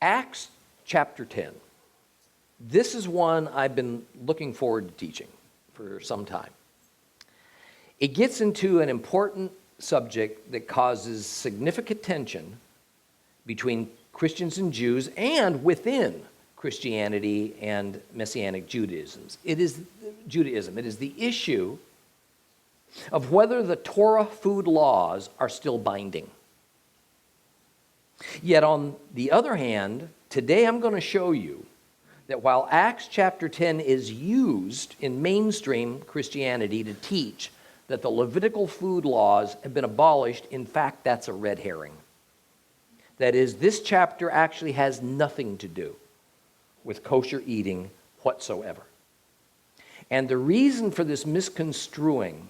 Acts chapter 10. This is one I've been looking forward to teaching for some time. It gets into an important subject that causes significant tension between Christians and Jews and within Christianity and Messianic Judaism. It is the issue of whether the Torah food laws are still binding. Yet on the other hand, today I'm going to show you that while Acts chapter 10 is used in mainstream Christianity to teach that the Levitical food laws have been abolished, in fact, that's a red herring. That is, this chapter actually has nothing to do with kosher eating whatsoever. And the reason for this misconstruing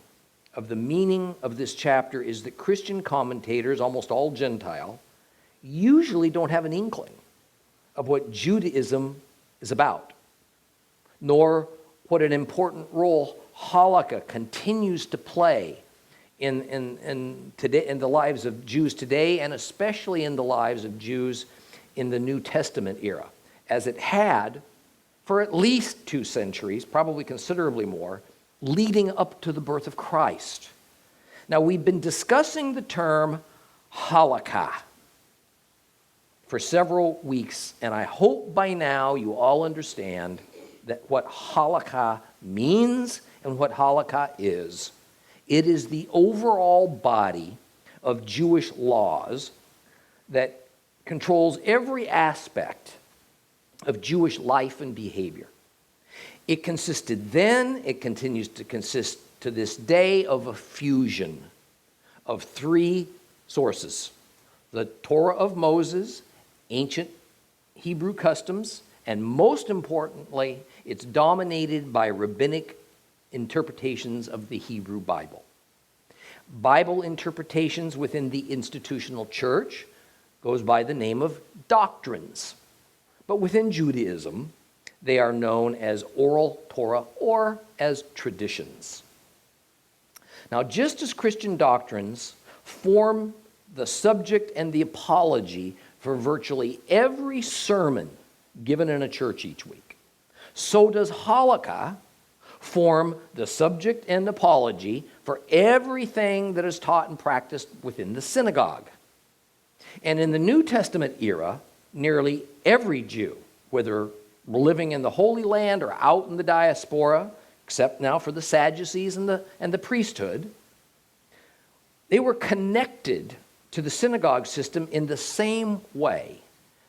of the meaning of this chapter is that Christian commentators, almost all Gentile, usually don't have an inkling of what Judaism is about, nor what an important role halakha continues to play in the lives of Jews today, and especially in the lives of Jews in the New Testament era, as it had for at least 2 centuries, probably considerably more, leading up to the birth of Christ. Now, we've been discussing the term halakha for several weeks, and I hope by now you all understand that what halakha means and what halakha is. It is the overall body of Jewish laws that controls every aspect of Jewish life and behavior. It consisted then, it continues to consist to this day, of a fusion of 3 sources: the Torah of Moses, ancient Hebrew customs, and most importantly, it's dominated by rabbinic interpretations of the Hebrew Bible. Bible interpretations within the institutional church goes by the name of doctrines. But within Judaism, they are known as oral Torah or as traditions. Now, just as Christian doctrines form the subject and the apology for virtually every sermon given in a church each week, so does halakha form the subject and apology for everything that is taught and practiced within the synagogue. And in the New Testament era, nearly every Jew, whether living in the Holy Land or out in the diaspora, except now for the Sadducees and the priesthood, they were connected to the synagogue system in the same way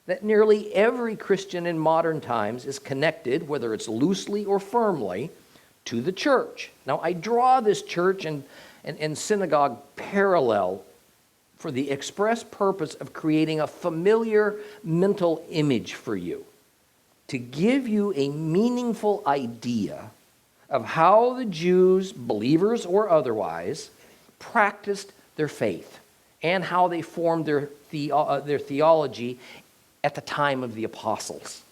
that nearly every Christian in modern times is connected, whether it's loosely or firmly, to the church. Now, I draw this church and synagogue parallel for the express purpose of creating a familiar mental image for you, to give you a meaningful idea of how the Jews, believers or otherwise, practiced their faith and how they formed their theology at the time of the apostles.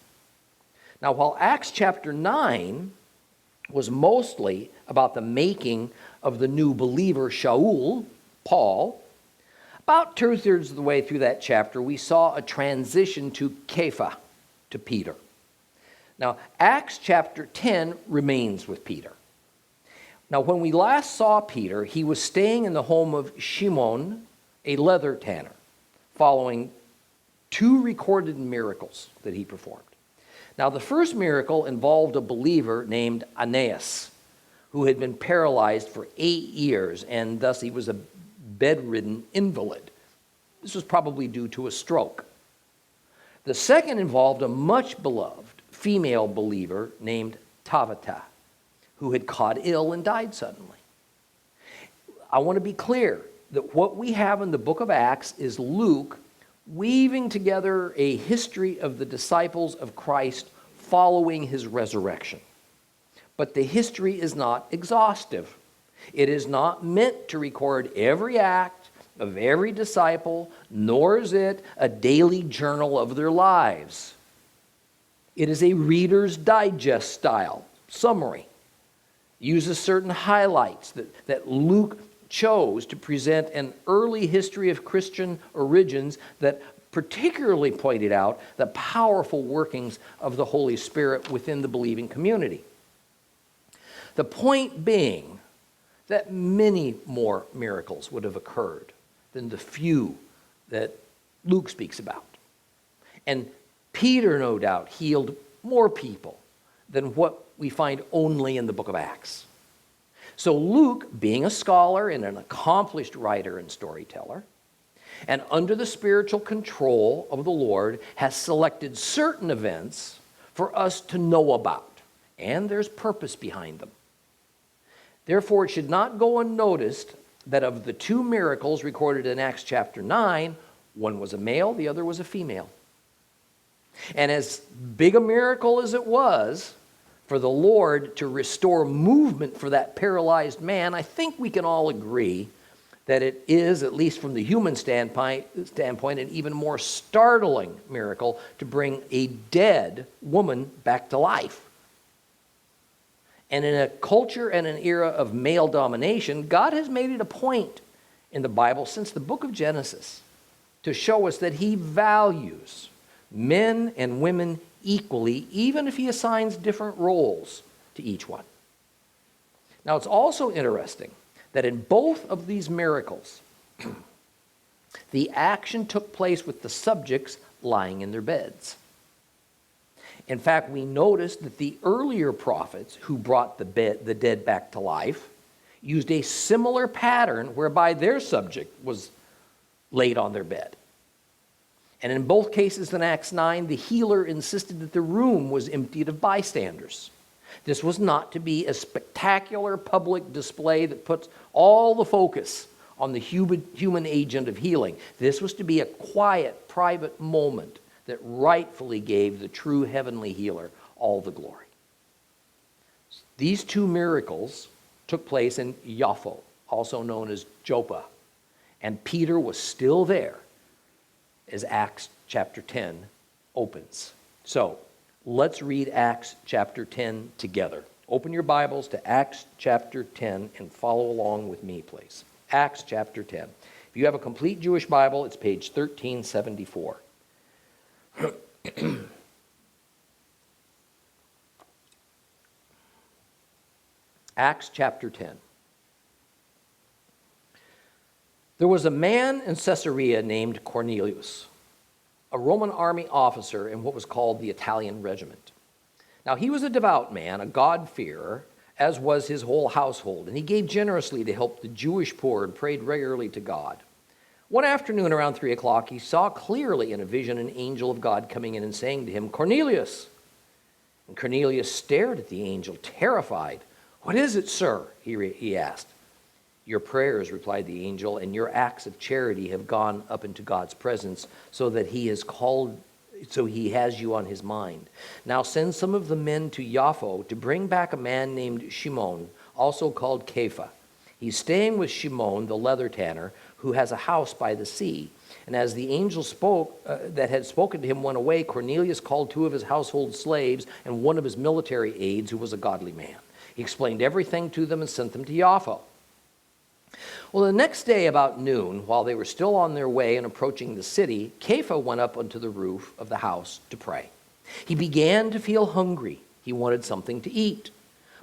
Now, while Acts chapter 9 was mostly about the making of the new believer, Shaul, Paul, about 2/3 of the way through that chapter, we saw a transition to Kepha, to Peter. Now, Acts chapter 10 remains with Peter. Now, when we last saw Peter, he was staying in the home of Shimon, a leather tanner, following 2 recorded miracles that he performed. Now, the first miracle involved a believer named Aeneas, who had been paralyzed for 8 years, and thus he was a bedridden invalid. This was probably due to a stroke. The second involved a much beloved female believer named Tabitha, who had caught ill and died suddenly. I want to be clear that what we have in the book of Acts is Luke weaving together a history of the disciples of Christ following his resurrection. But the history is not exhaustive. It is not meant to record every act of every disciple, nor is it a daily journal of their lives. It is a Reader's Digest style summary. It uses certain highlights that Luke chose to present an early history of Christian origins that particularly pointed out the powerful workings of the Holy Spirit within the believing community. The point being that many more miracles would have occurred than the few that Luke speaks about. And Peter, no doubt, healed more people than what we find only in the book of Acts. So Luke, being a scholar and an accomplished writer and storyteller, and under the spiritual control of the Lord, has selected certain events for us to know about, and there's purpose behind them. Therefore, it should not go unnoticed that of the two miracles recorded in Acts chapter 9, one was a male, the other was a female. And as big a miracle as it was for the Lord to restore movement for that paralyzed man, I think we can all agree that it is, at least from the human standpoint, an even more startling miracle to bring a dead woman back to life. And in a culture and an era of male domination, God has made it a point in the Bible since the book of Genesis to show us that he values men and women equally, even if he assigns different roles to each one. Now, it's also interesting that in both of these miracles, the action took place with the subjects lying in their beds. In fact, we noticed that the earlier prophets who brought the dead back to life used a similar pattern whereby their subject was laid on their bed. And in both cases in Acts 9, the healer insisted that the room was emptied of bystanders. This was not to be a spectacular public display that puts all the focus on the human agent of healing. This was to be a quiet, private moment that rightfully gave the true heavenly healer all the glory. These two miracles took place in Joppa, also known as Joppa, and Peter was still there as Acts chapter 10 opens. So, let's read Acts chapter 10 together. Open your Bibles to Acts chapter 10 and follow along with me, please. Acts chapter 10. If you have a complete Jewish Bible, it's page 1374. Acts chapter 10. There was a man in Caesarea named Cornelius, a Roman army officer in what was called the Italian regiment. Now he was a devout man, a God-fearer, as was his whole household, and he gave generously to help the Jewish poor and prayed regularly to God. One afternoon around 3 o'clock, he saw clearly in a vision an angel of God coming in and saying to him, "Cornelius." And Cornelius stared at the angel, terrified. "What is it, sir?" he asked. "Your prayers," replied the angel, "and your acts of charity have gone up into God's presence, so he has you on his mind. Now send some of the men to Joppa to bring back a man named Shimon, also called Kepha. He's staying with Shimon, the leather tanner, who has a house by the sea." And as the angel that had spoken to him went away, Cornelius called two of his household slaves and one of his military aides, who was a godly man. He explained everything to them and sent them to Joppa. Well, the next day about noon, while they were still on their way and approaching the city, Kepha went up onto the roof of the house to pray. He began to feel hungry. He wanted something to eat.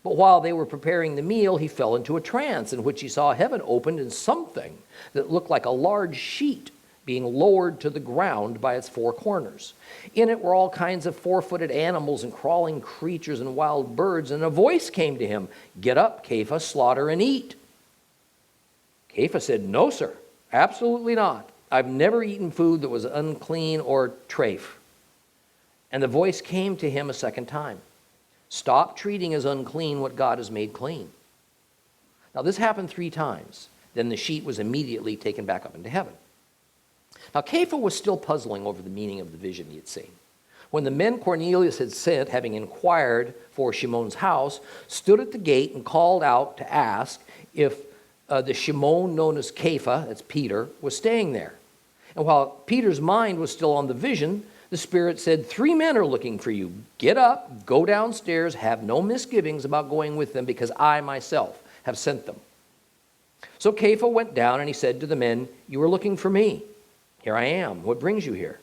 But while they were preparing the meal, he fell into a trance in which he saw heaven opened and something that looked like a large sheet being lowered to the ground by its four corners. In it were all kinds of four-footed animals and crawling creatures and wild birds, and a voice came to him, "Get up, Kepha, slaughter and eat." Kepha said, "No, sir, absolutely not. I've never eaten food that was unclean or treif." And the voice came to him a second time, "Stop treating as unclean what God has made clean." Now this happened 3 times. Then the sheet was immediately taken back up into heaven. Now Kepha was still puzzling over the meaning of the vision he had seen, when the men Cornelius had sent, having inquired for Shimon's house, stood at the gate and called out to ask if the Shimon known as Kepha, that's Peter, was staying there. And while Peter's mind was still on the vision, the Spirit said, 3 men are looking for you. Get up, go downstairs, have no misgivings about going with them, because I myself have sent them. So Kepha went down and he said to the men, "You are looking for me. Here I am. What brings you here?"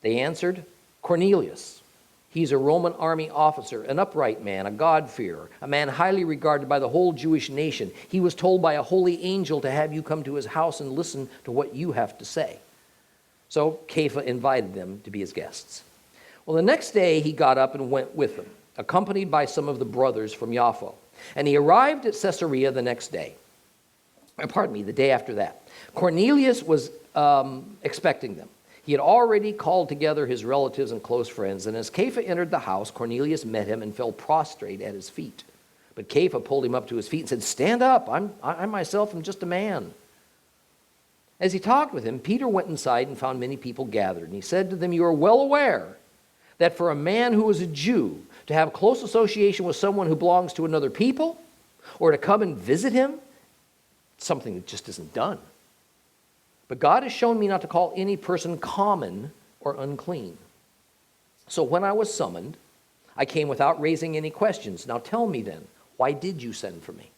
They answered, Cornelius. He's a Roman army officer, an upright man, a God-fearer, a man highly regarded by the whole Jewish nation. He was told by a holy angel to have you come to his house and listen to what you have to say. So Kepha invited them to be his guests. Well, the next day he got up and went with them, accompanied by some of the brothers from Joppa. And he arrived at Caesarea the next day. The day after that. Cornelius was expecting them. He had already called together his relatives and close friends, and as Kepha entered the house, Cornelius met him and fell prostrate at his feet. But Kepha pulled him up to his feet and said, "Stand up, I myself am just a man." As he talked with him, Peter went inside and found many people gathered, and he said to them, "You are well aware that for a man who is a Jew to have close association with someone who belongs to another people, or to come and visit him, it's something that just isn't done. But God has shown me not to call any person common or unclean. So when I was summoned, I came without raising any questions. Now tell me then, why did you send for me?"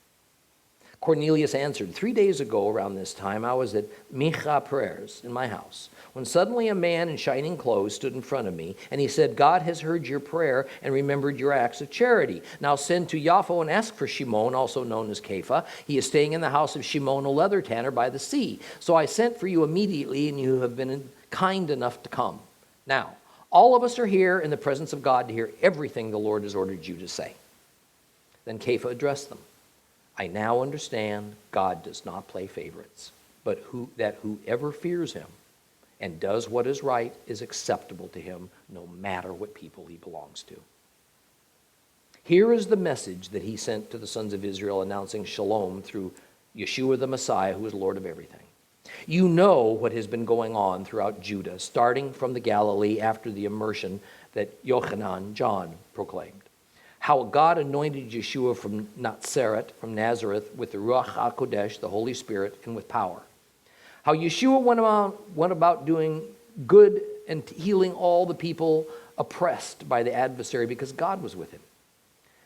Cornelius answered, 3 days ago around this time, I was at Mincha prayers in my house, when suddenly a man in shining clothes stood in front of me, and he said, God has heard your prayer and remembered your acts of charity. Now send to Joppa and ask for Shimon, also known as Kepha. He is staying in the house of Shimon, a leather tanner by the sea. So I sent for you immediately, and you have been kind enough to come. Now, all of us are here in the presence of God to hear everything the Lord has ordered you to say. Then Kepha addressed them. I now understand God does not play favorites, but that whoever fears him and does what is right is acceptable to him, no matter what people he belongs to. Here is the message that he sent to the sons of Israel, announcing shalom through Yeshua the Messiah, who is Lord of everything. You know what has been going on throughout Judah, starting from the Galilee after the immersion that Yochanan, John, proclaimed. How God anointed Yeshua from Nazareth, with the Ruach HaKodesh, the Holy Spirit, and with power. How Yeshua went about doing good and healing all the people oppressed by the adversary because God was with him.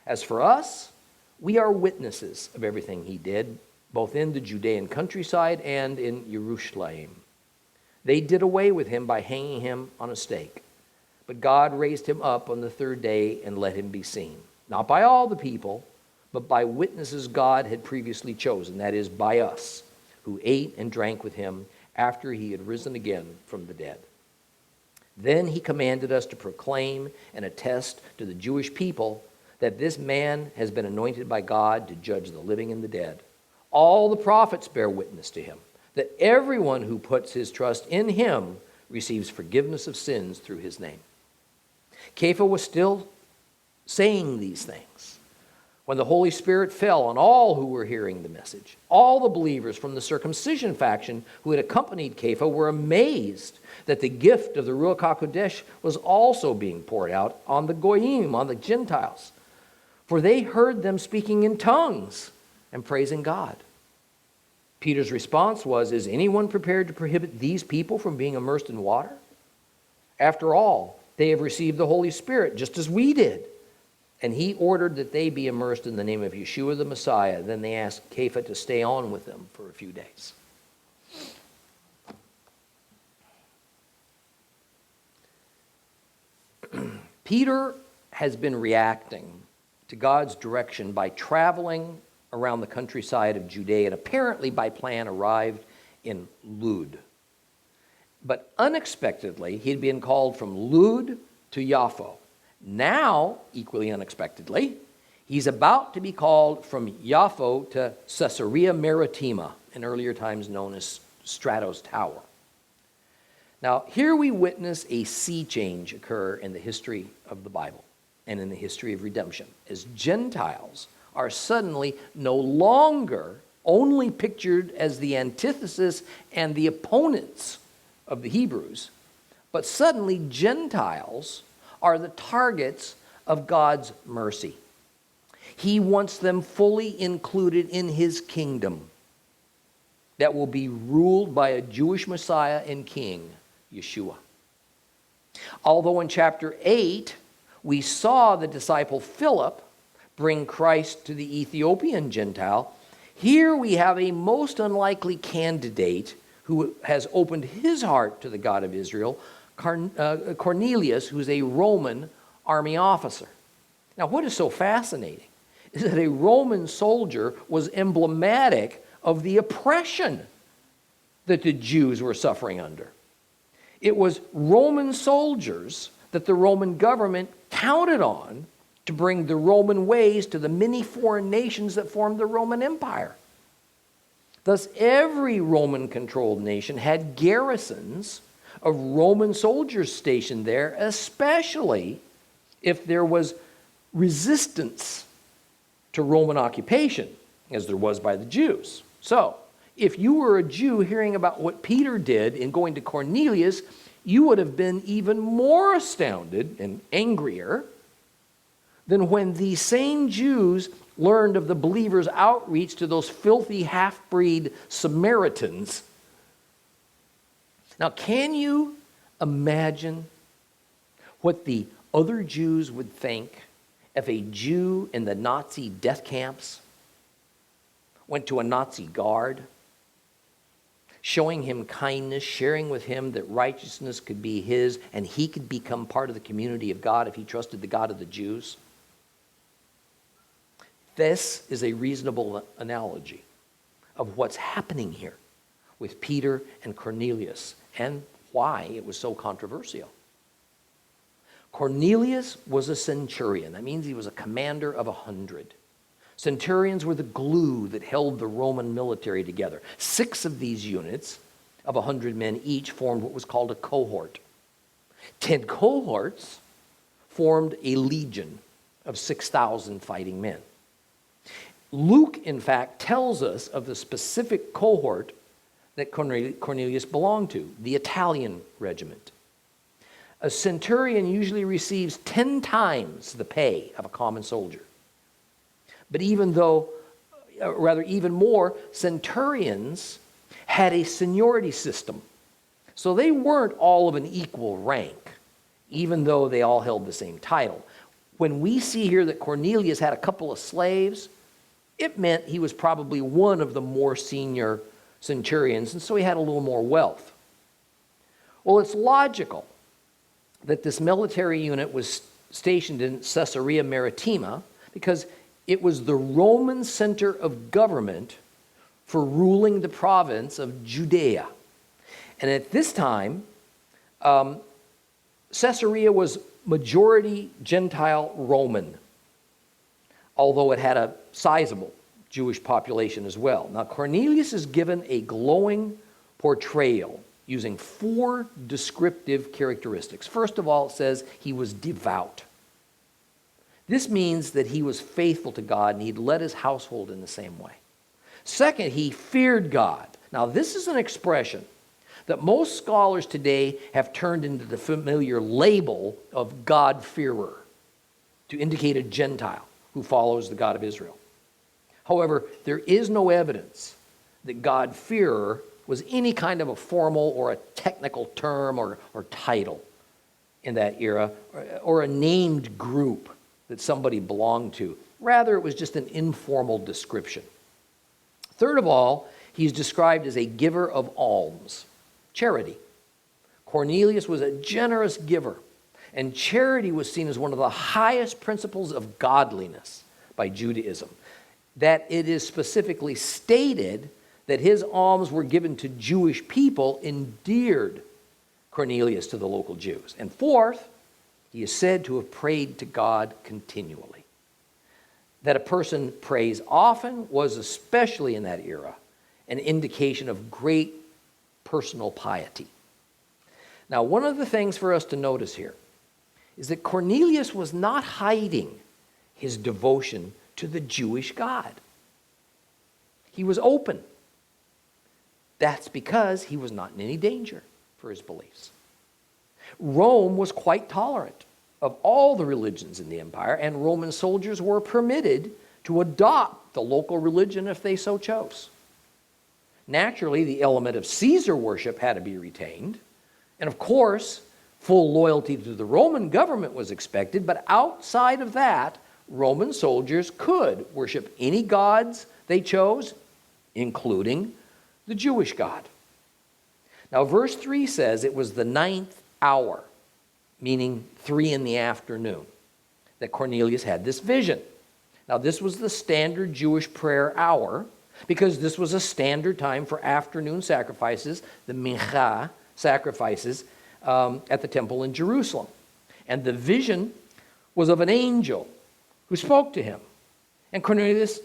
As for us, we are witnesses of everything he did, both in the Judean countryside and in Jerusalem. They did away with him by hanging him on a stake. But God raised him up on the third day and let him be seen, not by all the people, but by witnesses God had previously chosen, that is, by us, who ate and drank with him after he had risen again from the dead. Then he commanded us to proclaim and attest to the Jewish people that this man has been anointed by God to judge the living and the dead. All the prophets bear witness to him, that everyone who puts his trust in him receives forgiveness of sins through his name. Kepha was still saying these things when the Holy Spirit fell on all who were hearing the message. All the believers from the circumcision faction who had accompanied Kepha were amazed that the gift of the Ruach HaKodesh was also being poured out on the Goyim, on the Gentiles, for they heard them speaking in tongues and praising God. Peter's response was, is anyone prepared to prohibit these people from being immersed in water? After all, they have received the Holy Spirit just as we did. And he ordered that they be immersed in the name of Yeshua the Messiah. Then they asked Kepha to stay on with them for a few days. Peter has been reacting to God's direction by traveling around the countryside of Judea, and apparently by plan arrived in Lud. But unexpectedly, he had been called from Lud to Joppa. Now, equally unexpectedly, he's about to be called from Joppa to Caesarea Maritima, in earlier times known as Strato's Tower. Now, here we witness a sea change occur in the history of the Bible and in the history of redemption, as Gentiles are suddenly no longer only pictured as the antithesis and the opponents of the Hebrews, but suddenly Gentiles are the targets of God's mercy. He wants them fully included in his kingdom that will be ruled by a Jewish Messiah and King, Yeshua. Although in chapter 8, we saw the disciple Philip bring Christ to the Ethiopian Gentile, here we have a most unlikely candidate who has opened his heart to the God of Israel, Cornelius, who's a Roman army officer. Now, what is so fascinating is that a Roman soldier was emblematic of the oppression that the Jews were suffering under. It was Roman soldiers that the Roman government counted on to bring the Roman ways to the many foreign nations that formed the Roman Empire. Thus, every Roman-controlled nation had garrisons of Roman soldiers stationed there, especially if there was resistance to Roman occupation, as there was by the Jews. So, if you were a Jew hearing about what Peter did in going to Cornelius, you would have been even more astounded and angrier than when these same Jews learned of the believers' outreach to those filthy half-breed Samaritans. Now, can you imagine what the other Jews would think if a Jew in the Nazi death camps went to a Nazi guard, showing him kindness, sharing with him that righteousness could be his and he could become part of the community of God if he trusted the God of the Jews? This is a reasonable analogy of what's happening here with Peter and Cornelius and why it was so controversial. Cornelius was a centurion. That means he was a commander of 100. Centurions were the glue that held the Roman military together. 6 of these units of 100 men each formed what was called a cohort. 10 cohorts formed a legion of 6,000 fighting men. Luke, in fact, tells us of the specific cohort that Cornelius belonged to, the Italian regiment. A centurion usually receives 10 times the pay of a common soldier. But even more, centurions had a seniority system. So they weren't all of an equal rank, even though they all held the same title. When we see here that Cornelius had a couple of slaves, it meant he was probably one of the more senior centurions, and so he had a little more wealth. Well, it's logical that this military unit was stationed in Caesarea Maritima because it was the Roman center of government for ruling the province of Judea. And at this time, Caesarea was majority Gentile Roman, although it had a sizable Jewish population as well. Now, Cornelius is given a glowing portrayal using 4 descriptive characteristics. First of all, it says he was devout. This means that he was faithful to God and he'd led his household in the same way. Second, he feared God. Now, this is an expression that most scholars today have turned into the familiar label of God-fearer to indicate a Gentile who follows the God of Israel. However, there is no evidence that God-fearer was any kind of a formal or a technical term or title in that era, or a named group that somebody belonged to. Rather, it was just an informal description. Third of all, he's described as a giver of alms, charity. Cornelius was a generous giver, and charity was seen as one of the highest principles of godliness by Judaism. That it is specifically stated that his alms were given to Jewish people endeared Cornelius to the local Jews. And fourth, he is said to have prayed to God continually. That a person prays often was, especially in that era, an indication of great personal piety. Now, one of the things for us to notice here is that Cornelius was not hiding his devotion to the Jewish God. He was open. That's because he was not in any danger for his beliefs. Rome was quite tolerant of all the religions in the empire, and Roman soldiers were permitted to adopt the local religion if they so chose. Naturally, the element of Caesar worship had to be retained, and of course, full loyalty to the Roman government was expected, but outside of that, Roman soldiers could worship any gods they chose, including the Jewish God. Now, verse 3 says it was the 9th hour, meaning 3 in the afternoon, that Cornelius had this vision. Now, this was the standard Jewish prayer hour because this was a standard time for afternoon sacrifices, the mincha sacrifices at the temple in Jerusalem. And the vision was of an angel who spoke to him. And Cornelius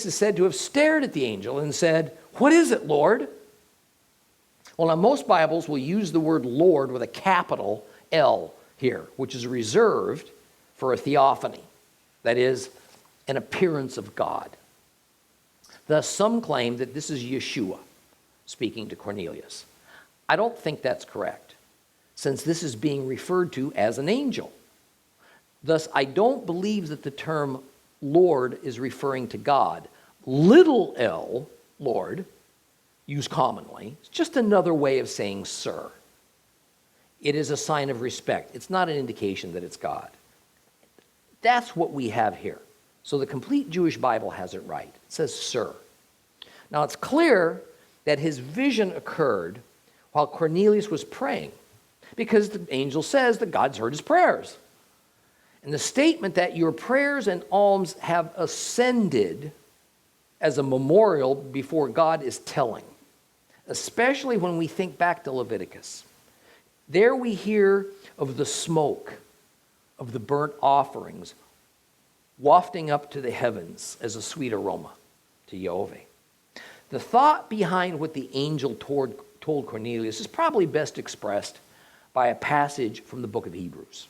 is said to have stared at the angel and said, "What is it, Lord?" Well, now most Bibles will use the word Lord with a capital L here, which is reserved for a theophany, that is, an appearance of God. Thus, some claim that this is Yeshua speaking to Cornelius. I don't think that's correct, since this is being referred to as an angel. Thus, I don't believe that the term Lord is referring to God. Little l, Lord, used commonly, it's just another way of saying sir. It is a sign of respect. It's not an indication that it's God. That's what we have here. So the complete Jewish Bible has it right. It says sir. Now it's clear that his vision occurred while Cornelius was praying, because the angel says that God's heard his prayers. And the statement that your prayers and alms have ascended as a memorial before God is telling, especially when we think back to Leviticus. There we hear of the smoke of the burnt offerings wafting up to the heavens as a sweet aroma to Yahweh. The thought behind what the angel told Cornelius is probably best expressed by a passage from the book of Hebrews.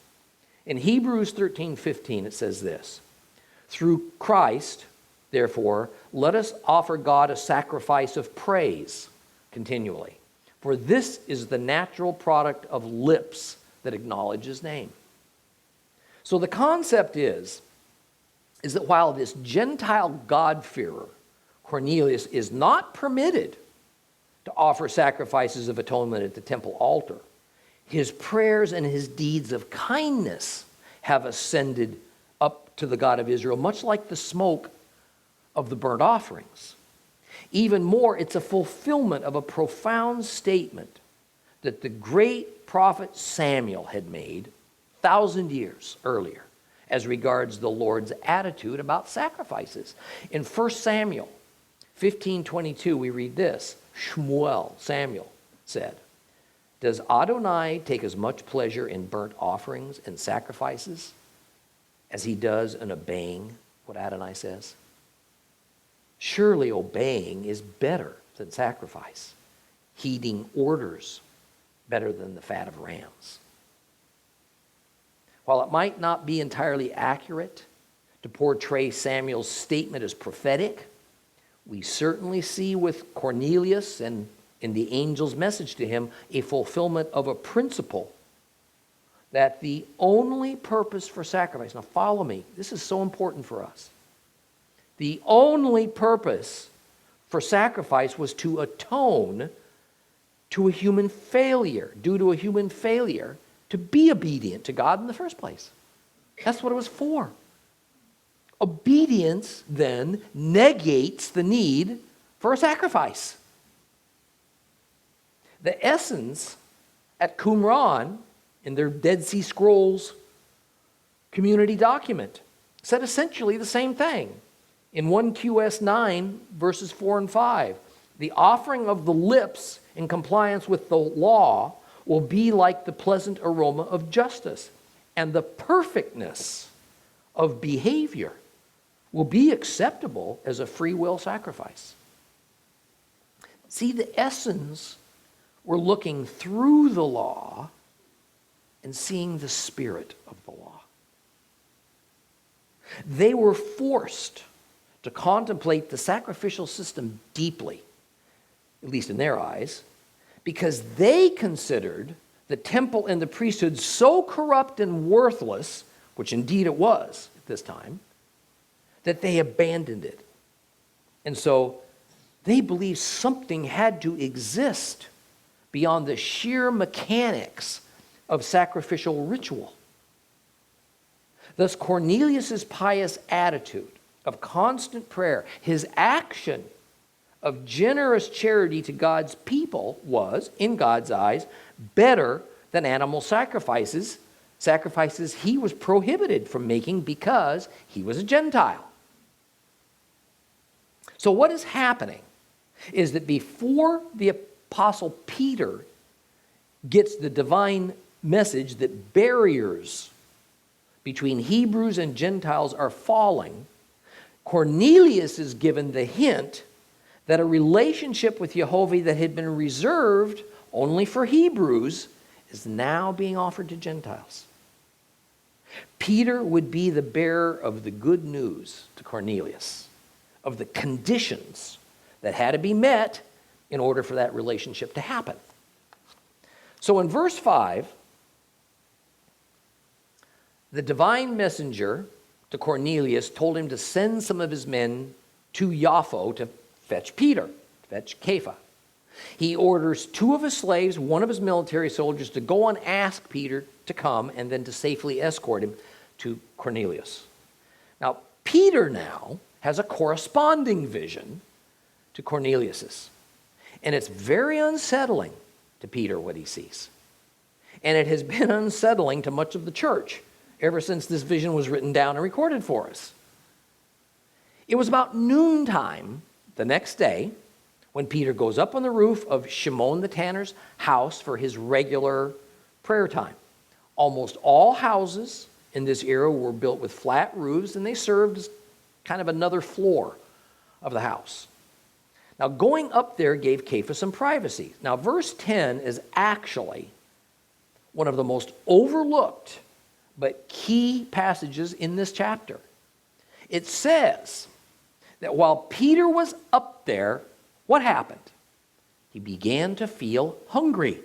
In Hebrews 13:15, it says this: "Through Christ, therefore, let us offer God a sacrifice of praise continually. For this is the natural product of lips that acknowledge his name." So the concept is that while this Gentile God-fearer, Cornelius, is not permitted to offer sacrifices of atonement at the temple altar, his prayers and his deeds of kindness have ascended up to the God of Israel, much like the smoke of the burnt offerings. Even more, it's a fulfillment of a profound statement that the great prophet Samuel had made 1,000 years earlier as regards the Lord's attitude about sacrifices. In 1 Samuel 15:22, we read this. Samuel said, "Does Adonai take as much pleasure in burnt offerings and sacrifices as he does in obeying what Adonai says? Surely obeying is better than sacrifice, heeding orders better than the fat of rams." While it might not be entirely accurate to portray Samuel's statement as prophetic, we certainly see with Cornelius and in the angel's message to him a fulfillment of a principle that the only purpose for sacrifice, now follow me, this is so important for us. The only purpose for sacrifice was to atone to a human failure, due to a human failure to be obedient to God in the first place. That's what it was for. Obedience then negates the need for a sacrifice. The Essenes at Qumran, in their Dead Sea Scrolls community document, said essentially the same thing. In 1 QS 9, verses 4 and 5, the offering of the lips in compliance with the law will be like the pleasant aroma of justice, and the perfectness of behavior will be acceptable as a free will sacrifice. See, the Essenes were looking through the law and seeing the spirit of the law. They were forced to contemplate the sacrificial system deeply, at least in their eyes, because they considered the temple and the priesthood so corrupt and worthless, which indeed it was at this time, that they abandoned it. And so they believed something had to exist beyond the sheer mechanics of sacrificial ritual. Thus, Cornelius' pious attitude of constant prayer, his action of generous charity to God's people was, in God's eyes, better than animal sacrifices, sacrifices he was prohibited from making because he was a Gentile. So what is happening is that before the Apostle Peter gets the divine message that barriers between Hebrews and Gentiles are falling, Cornelius is given the hint that a relationship with Jehovah that had been reserved only for Hebrews is now being offered to Gentiles. Peter would be the bearer of the good news to Cornelius, of the conditions that had to be met in order for that relationship to happen. So in verse 5, the divine messenger to Cornelius told him to send some of his men to Joppa to fetch Peter, fetch Kepha. He orders 2 of his slaves, 1 of his military soldiers, to go and ask Peter to come and then to safely escort him to Cornelius. Now, Peter now has a corresponding vision to Cornelius's. And it's very unsettling to Peter what he sees. And it has been unsettling to much of the church ever since this vision was written down and recorded for us. It was about noontime the next day when Peter goes up on the roof of Shimon the tanner's house for his regular prayer time. Almost all houses in this era were built with flat roofs, and they served as kind of another floor of the house. Now, going up there gave Kepha some privacy. Now, verse 10 is actually one of the most overlooked but key passages in this chapter. It says that while Peter was up there, what happened? He began to feel hungry.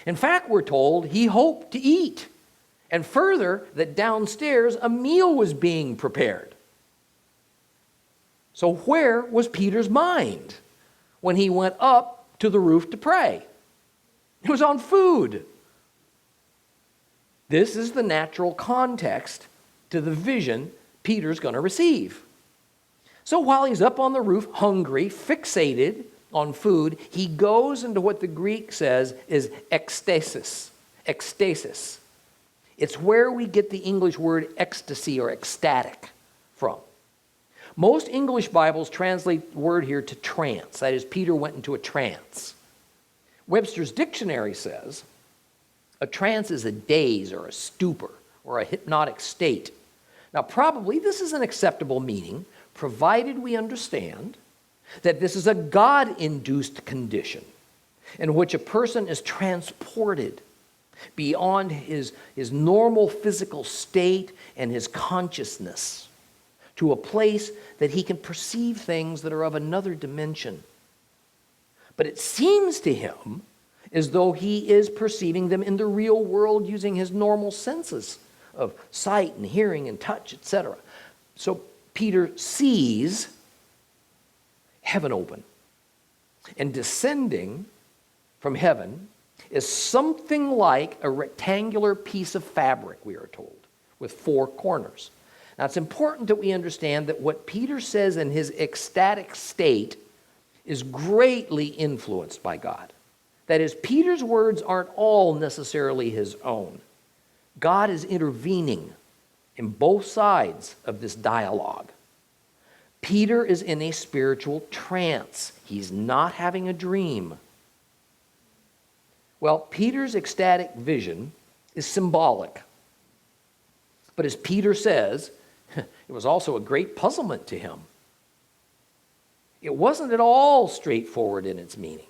In fact, we're told he hoped to eat. And further, that downstairs a meal was being prepared. So where was Peter's mind when he went up to the roof to pray? It was on food. This is the natural context to the vision Peter's going to receive. So while he's up on the roof, hungry, fixated on food, he goes into what the Greek says is ecstasis. Ecstasis. It's where we get the English word ecstasy or ecstatic from. Most English Bibles translate the word here to trance. That is, Peter went into a trance. Webster's dictionary says a trance is a daze or a stupor or a hypnotic state. Now, probably this is an acceptable meaning, provided we understand that this is a God-induced condition in which a person is transported beyond his normal physical state and his consciousness to a place that he can perceive things that are of another dimension. But it seems to him as though he is perceiving them in the real world using his normal senses of sight and hearing and touch, etc. So Peter sees heaven open, and descending from heaven is something like a rectangular piece of fabric, we are told, with 4 corners. Now, it's important that we understand that what Peter says in his ecstatic state is greatly influenced by God. That is, Peter's words aren't all necessarily his own. God is intervening in both sides of this dialogue. Peter is in a spiritual trance. He's not having a dream. Well, Peter's ecstatic vision is symbolic. But as Peter says, it was also a great puzzlement to him. It wasn't at all straightforward in its meaning.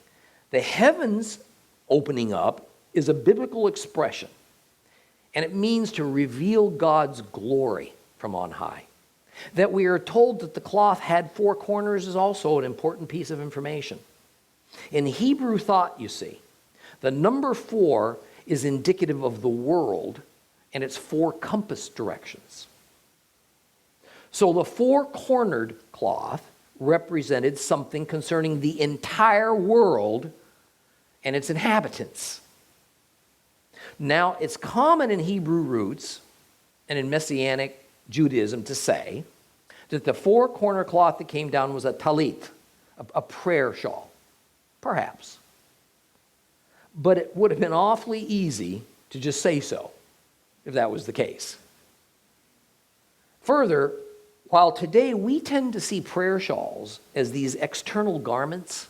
The heavens opening up is a biblical expression, and it means to reveal God's glory from on high. That we are told that the cloth had 4 corners is also an important piece of information. In Hebrew thought, you see, the number 4 is indicative of the world and its 4 compass directions. So the 4-cornered cloth represented something concerning the entire world and its inhabitants. Now, it's common in Hebrew roots and in Messianic Judaism to say that the 4-corner cloth that came down was a talit, a prayer shawl, perhaps. but it would have been awfully easy to just say so if that was the case. Further, while today we tend to see prayer shawls as these external garments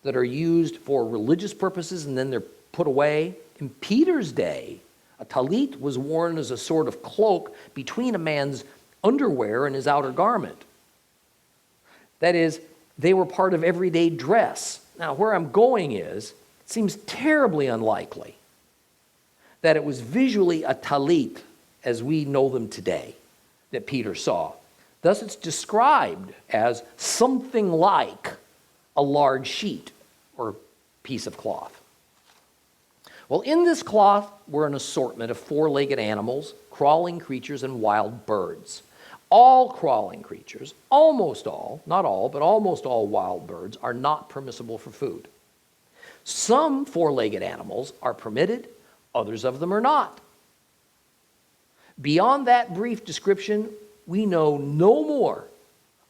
that are used for religious purposes and then they're put away, in Peter's day, a talit was worn as a sort of cloak between a man's underwear and his outer garment. That is, they were part of everyday dress. Now, where I'm going is, it seems terribly unlikely that it was visually a talit as we know them today that Peter saw. Thus, it's described as something like a large sheet or piece of cloth. Well, in this cloth were an assortment of four-legged animals, crawling creatures, and wild birds. All crawling creatures, almost all, not all, but almost all wild birds are not permissible for food. Some four-legged animals are permitted, others of them are not. Beyond that brief description, we know no more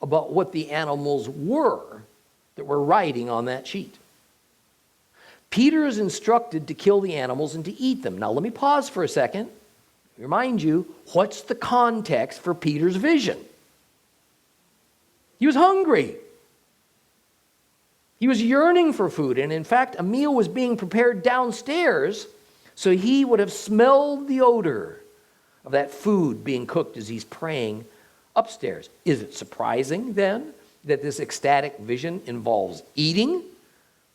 about what the animals were that were riding on that sheet. Peter is instructed to kill the animals and to eat them. Now, let me pause for a second. Remind you, what's the context for Peter's vision? He was hungry. He was yearning for food, and in fact, a meal was being prepared downstairs, so he would have smelled the odor of that food being cooked as he's praying upstairs. Is it surprising, then, that this ecstatic vision involves eating?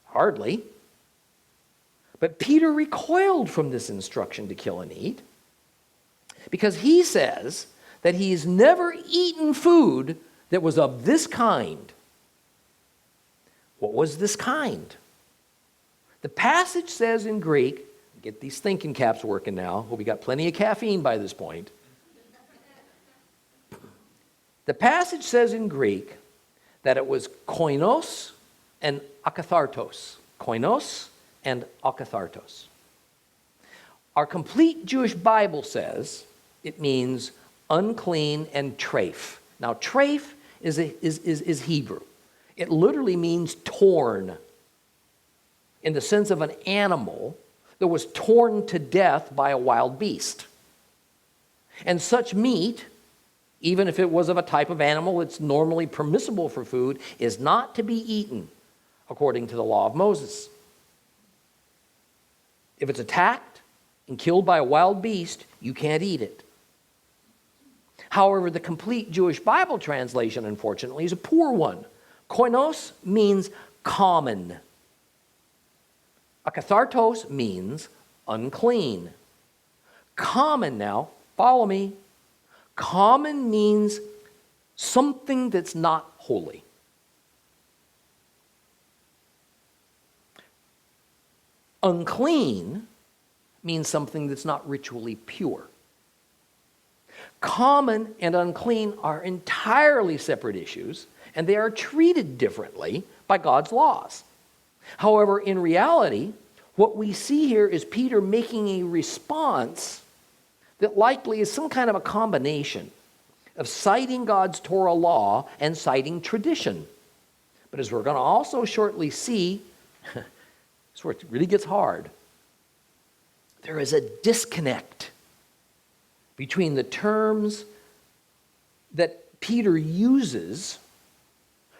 Hardly. But Peter recoiled from this instruction to kill and eat because he says that he's never eaten food that was of this kind. What was this kind? The passage says in Greek, get these thinking caps working now. Well, we got plenty of caffeine by this point. The passage says in Greek that it was koinos and akathartos. Koinos and akathartos. Our complete Jewish Bible says it means unclean and treif. Now, treif is Hebrew. It literally means torn, in the sense of an animal that was torn to death by a wild beast. And such meat, even if it was of a type of animal that's normally permissible for food, is not to be eaten according to the law of Moses. If it's attacked and killed by a wild beast, you can't eat it. However, the complete Jewish Bible translation, unfortunately, is a poor one. Koinos means common. Akathartos means unclean. Common now, follow me. Common means something that's not holy. Unclean means something that's not ritually pure. Common and unclean are entirely separate issues, and they are treated differently by God's laws. However, in reality, what we see here is Peter making a response that likely is some kind of a combination of citing God's Torah law and citing tradition. But as we're going to also shortly see, that's where it really gets hard. There is a disconnect between the terms that Peter uses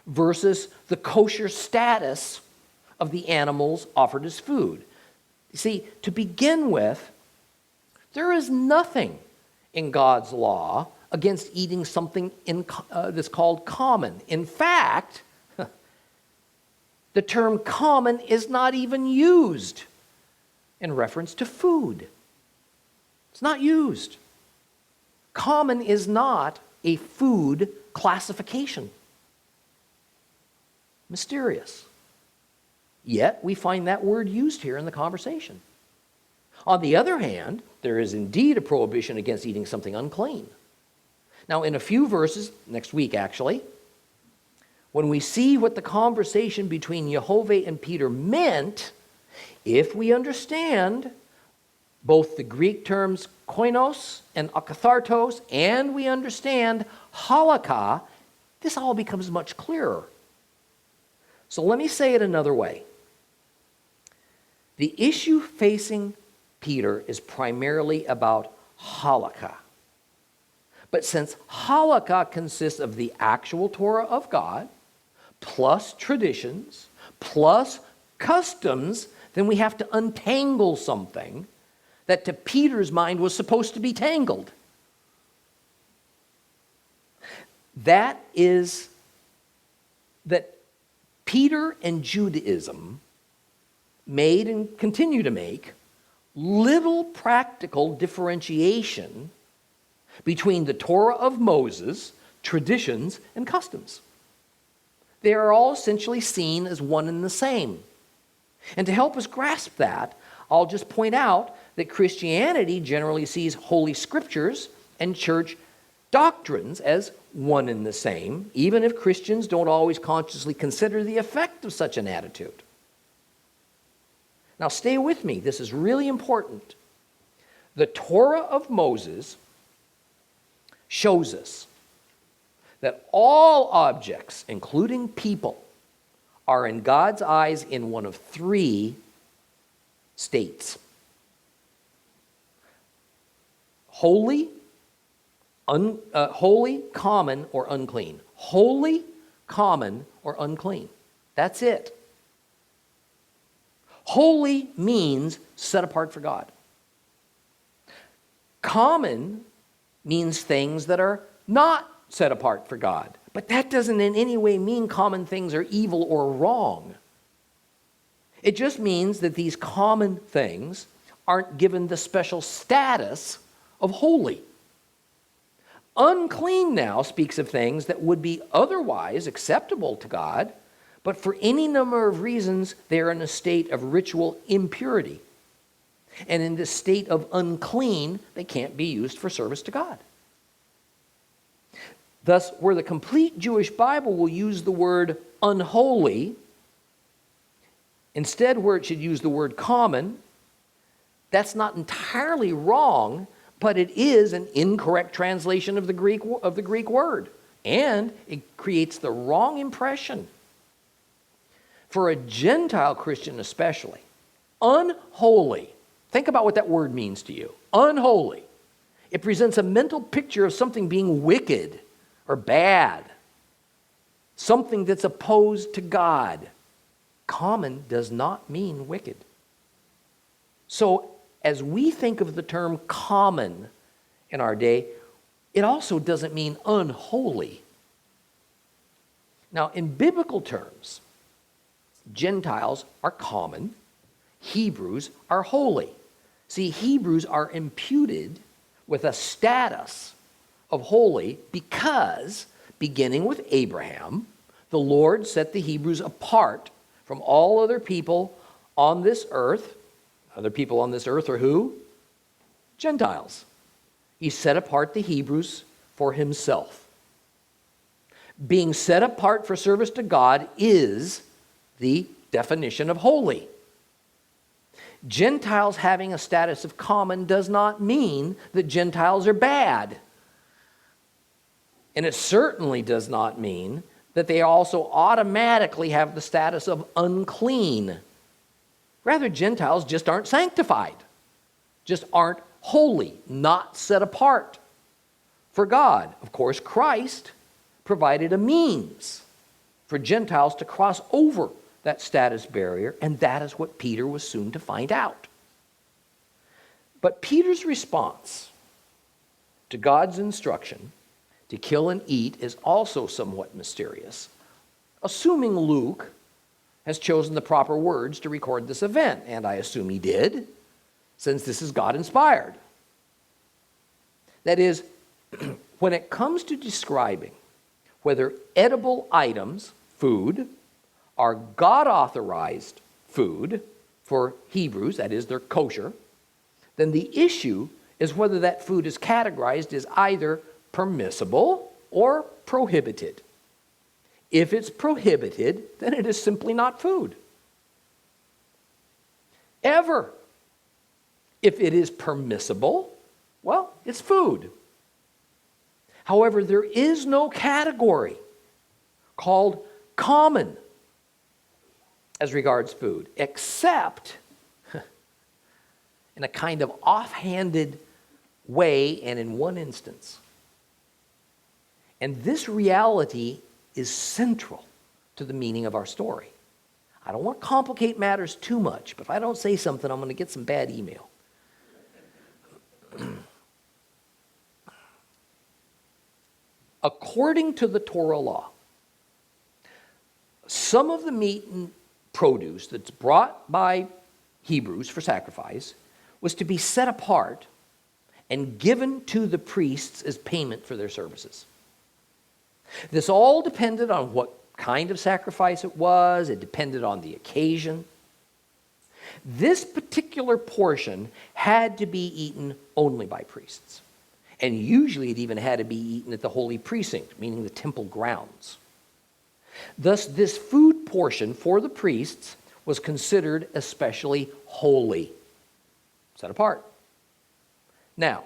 versus the kosher status of the animals offered as food. You see, to begin with, there is nothing in God's law against eating something that's called common. In fact, the term common is not even used in reference to food. It's not used. Common is not a food classification. Mysterious. Yet we find that word used here in the conversation. On the other hand, there is indeed a prohibition against eating something unclean. Now, in a few verses, next week actually, when we see what the conversation between Yehovah and Peter meant, if we understand both the Greek terms koinos and akathartos, and we understand halakha, this all becomes much clearer. So let me say it another way. The issue facing Peter is primarily about halakha. But since halakha consists of the actual Torah of God, plus traditions, plus customs, then we have to untangle something that to Peter's mind was supposed to be tangled. That is that Peter and Judaism made and continue to make little practical differentiation between the Torah of Moses, traditions, and customs. They are all essentially seen as one and the same. And to help us grasp that, I'll just point out that Christianity generally sees Holy Scriptures and church doctrines as one and the same, even if Christians don't always consciously consider the effect of such an attitude. Now stay with me, this is really important. The Torah of Moses shows us that all objects, including people, are in God's eyes in one of three states: holy, holy, common, or unclean. Holy, common, or unclean. That's it. Holy means set apart for God. Common means things that are not set apart for God. But that doesn't in any way mean common things are evil or wrong. It just means that these common things aren't given the special status of holy. Unclean now speaks of things that would be otherwise acceptable to God, but for any number of reasons, they are in a state of ritual impurity. And in this state of unclean, they can't be used for service to God. Thus, where the complete Jewish Bible will use the word unholy, instead where it should use the word common, that's not entirely wrong, but it is an incorrect translation of the Greek word, and it creates the wrong impression. For a Gentile Christian especially, unholy, think about what that word means to you. Unholy. It presents a mental picture of something being wicked or bad, something that's opposed to God. Common does not mean wicked. So as we think of the term common in our day, it also doesn't mean unholy. Now, in biblical terms, Gentiles are common, Hebrews are holy. See, Hebrews are imputed with a status of holy because, beginning with Abraham, the Lord set the Hebrews apart from all other people on this earth. Other people on this earth are who? Gentiles. He set apart the Hebrews for himself. Being set apart for service to God is the definition of holy. Gentiles having a status of common does not mean that Gentiles are bad. And it certainly does not mean that they also automatically have the status of unclean. Rather, Gentiles just aren't sanctified, just aren't holy, not set apart for God. Of course, Christ provided a means for Gentiles to cross over that status barrier, and that is what Peter was soon to find out. But Peter's response to God's instruction to kill and eat is also somewhat mysterious, assuming Luke has chosen the proper words to record this event, and I assume he did, since this is God-inspired. That is, when it comes to describing whether edible items, food, are God-authorized food for Hebrews, that is, they're kosher, then the issue is whether that food is categorized as either permissible or prohibited. If it's prohibited, then it is simply not food. Ever. If it is permissible, well, it's food. However, there is no category called common as regards food, except in a kind of offhanded way and in one instance. And this reality is central to the meaning of our story. I don't want to complicate matters too much, but if I don't say something, I'm going to get some bad email. According to the Torah law, some of the meat and produce that's brought by Hebrews for sacrifice was to be set apart and given to the priests as payment for their services. This all depended on what kind of sacrifice it was. It depended on the occasion. This particular portion had to be eaten only by priests. And usually it even had to be eaten at the holy precinct, meaning the temple grounds. Thus, this food portion for the priests was considered especially holy, set apart. Now,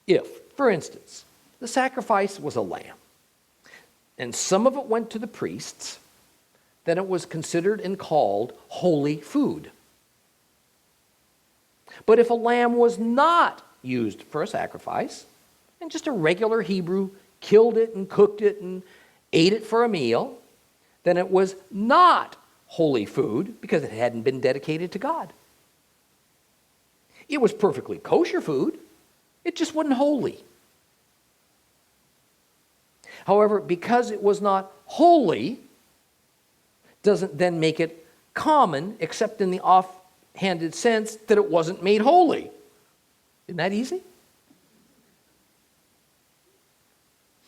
if, for instance, the sacrifice was a lamb, and some of it went to the priests, then it was considered and called holy food. But if a lamb was not used for a sacrifice, and just a regular Hebrew killed it and cooked it and ate it for a meal, then it was not holy food because it hadn't been dedicated to God. It was perfectly kosher food, it just wasn't holy. However, because it was not holy, doesn't then make it common, except in the offhanded sense that it wasn't made holy. Isn't that easy?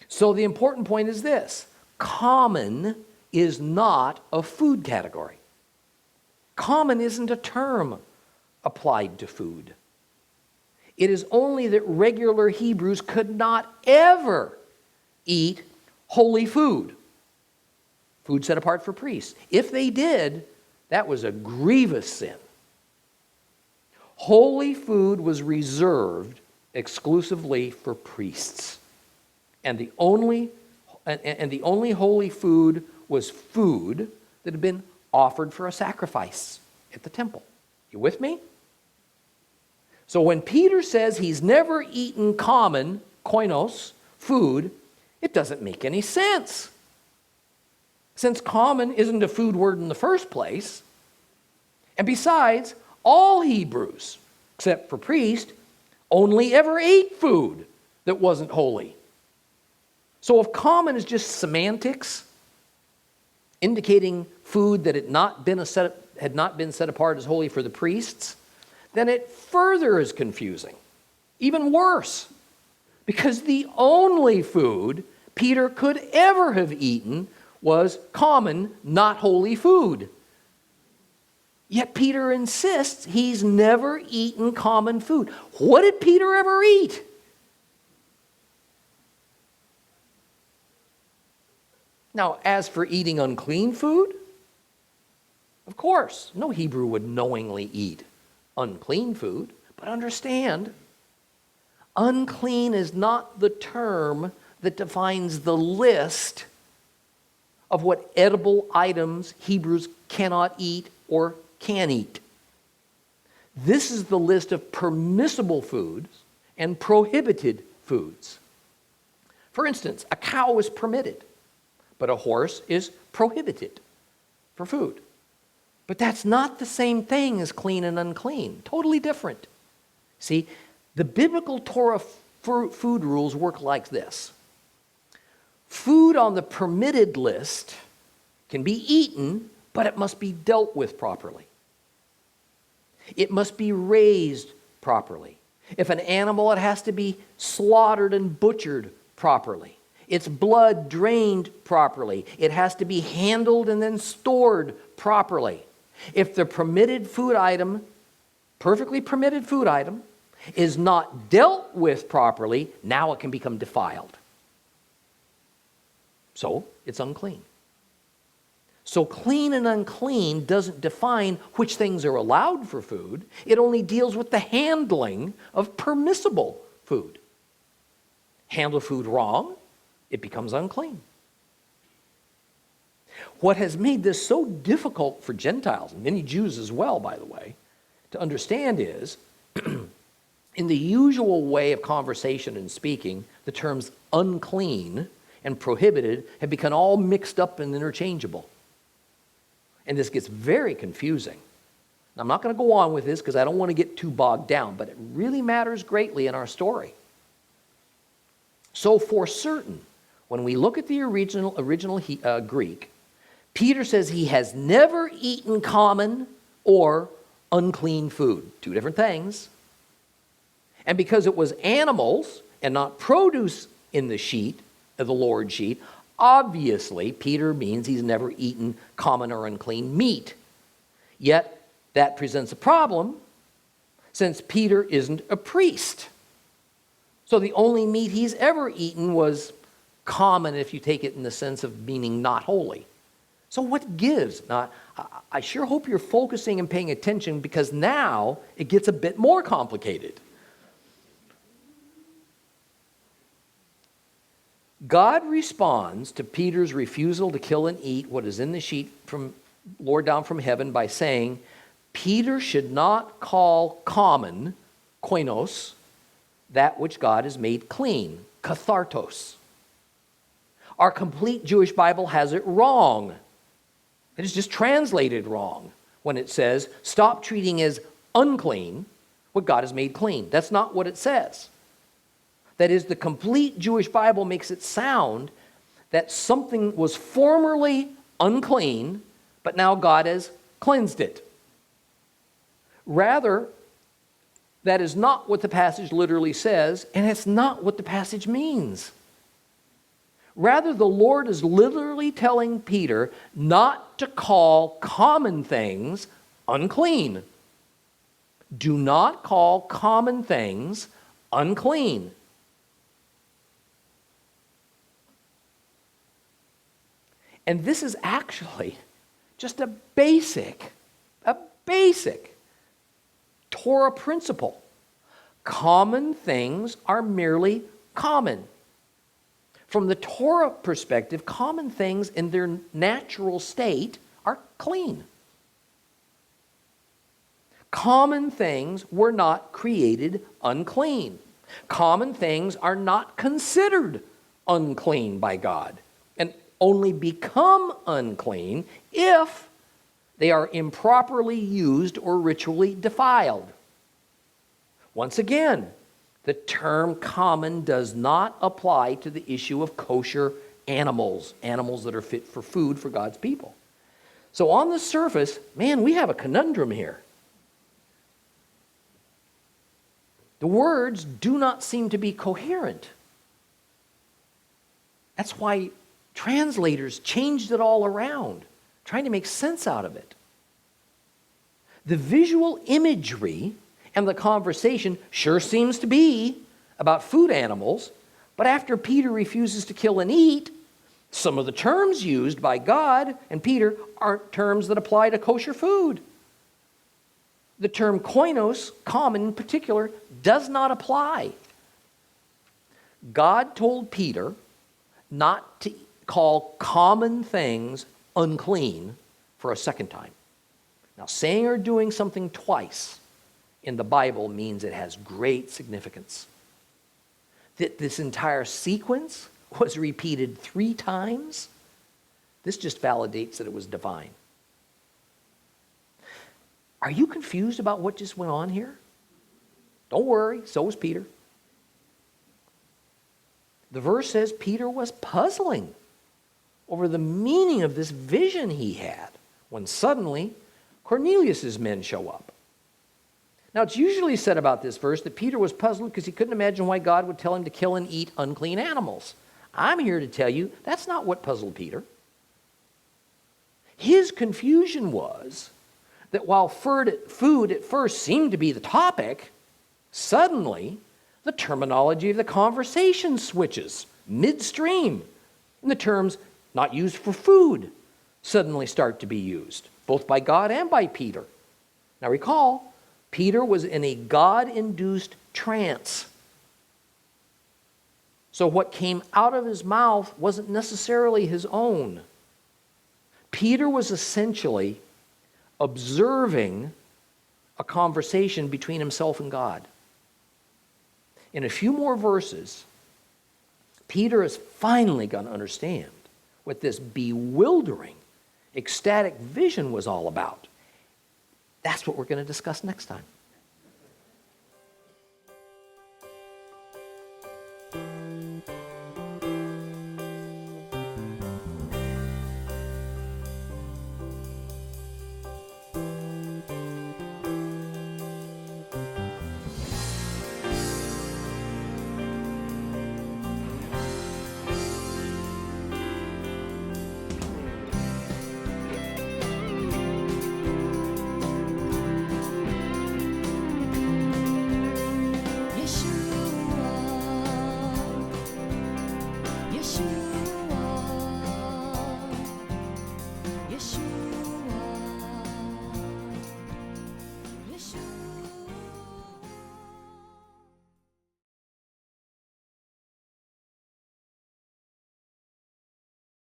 So the important point is this: common is not a food category. Common isn't a term applied to food. It is only that regular Hebrews could not ever eat holy food, food set apart for priests. If they did, that was a grievous sin. Holy food was reserved exclusively for priests. And the only holy food was food that had been offered for a sacrifice at the temple. You with me? So when Peter says he's never eaten common, koinos, food, it doesn't make any sense. Since common isn't a food word in the first place. And besides, all Hebrews, except for priests, only ever ate food that wasn't holy. So if common is just semantics, indicating food that had not been set apart as holy for the priests, then it further is confusing. Even worse, because the only food Peter could ever have eaten was common, not holy food. Yet Peter insists he's never eaten common food. What did Peter ever eat? Now, as for eating unclean food, of course, no Hebrew would knowingly eat unclean food. But understand, unclean is not the term that defines the list of what edible items Hebrews cannot eat or can eat. This is the list of permissible foods and prohibited foods. For instance, a cow is permitted, but a horse is prohibited for food. But that's not the same thing as clean and unclean. Totally different. See, the biblical Torah food rules work like this. Food on the permitted list can be eaten, but it must be dealt with properly. It must be raised properly. If an animal, it has to be slaughtered and butchered properly. Its blood drained properly. It has to be handled and then stored properly. If the permitted food item, perfectly permitted food item, is not dealt with properly, now it can become defiled. So it's unclean. So clean and unclean doesn't define which things are allowed for food. It only deals with the handling of permissible food. Handle food wrong, it becomes unclean. What has made this so difficult for Gentiles, and many Jews as well, by the way, to understand is In the usual way of conversation and speaking, the terms unclean and prohibited have become all mixed up and interchangeable. And this gets very confusing. I'm not going to go on with this because I don't want to get too bogged down, but it really matters greatly in our story. So for certain, when we look at the original Greek, Peter says he has never eaten common or unclean food. Two different things. And because it was animals and not produce in the sheet, of the Lord's sheet, obviously Peter means he's never eaten common or unclean meat. Yet that presents a problem since Peter isn't a priest. So the only meat he's ever eaten was common if you take it in the sense of meaning not holy. So what gives? Now, I sure hope you're focusing and paying attention because now it gets a bit more complicated. God responds to Peter's refusal to kill and eat what is in the sheet from Lord down from heaven by saying, Peter should not call common, koinos, that which God has made clean, kathartos. Our complete Jewish Bible has it wrong. It is just translated wrong when it says, stop treating as unclean what God has made clean. That's not what it says. That is, the complete Jewish Bible makes it sound that something was formerly unclean, but now God has cleansed it. Rather, that is not what the passage literally says, and it's not what the passage means. Rather, the Lord is literally telling Peter not to call common things unclean. Do not call common things unclean. And this is actually just a basic Torah principle. Common things are merely common. From the Torah perspective, common things in their natural state are clean. Common things were not created unclean. Common things are not considered unclean by God, and only become unclean if they are improperly used or ritually defiled. Once again, the term common does not apply to the issue of kosher animals that are fit for food for God's people. So on the surface, man, we have a conundrum here. The words do not seem to be coherent. That's why translators changed it all around, trying to make sense out of it. The visual imagery and the conversation sure seems to be about food animals, but after Peter refuses to kill and eat, some of the terms used by God and Peter aren't terms that apply to kosher food. The term koinos, common in particular, does not apply. God told Peter not to call common things unclean for a second time. Now, saying or doing something twice in the Bible means it has great significance. That this entire sequence was repeated 3 times, this just validates that it was divine. Are you confused about what just went on here? Don't worry, so was Peter. The verse says Peter was puzzling over the meaning of this vision he had when suddenly Cornelius' men show up. Now, it's usually said about this verse that Peter was puzzled because he couldn't imagine why God would tell him to kill and eat unclean animals. I'm here to tell you that's not what puzzled Peter. His confusion was that while food at first seemed to be the topic, suddenly the terminology of the conversation switches midstream, and the terms not used for food suddenly start to be used, both by God and by Peter. Now recall, Peter was in a God-induced trance. So what came out of his mouth wasn't necessarily his own. Peter was essentially observing a conversation between himself and God. In a few more verses, Peter is finally going to understand what this bewildering, ecstatic vision was all about. That's what we're going to discuss next time.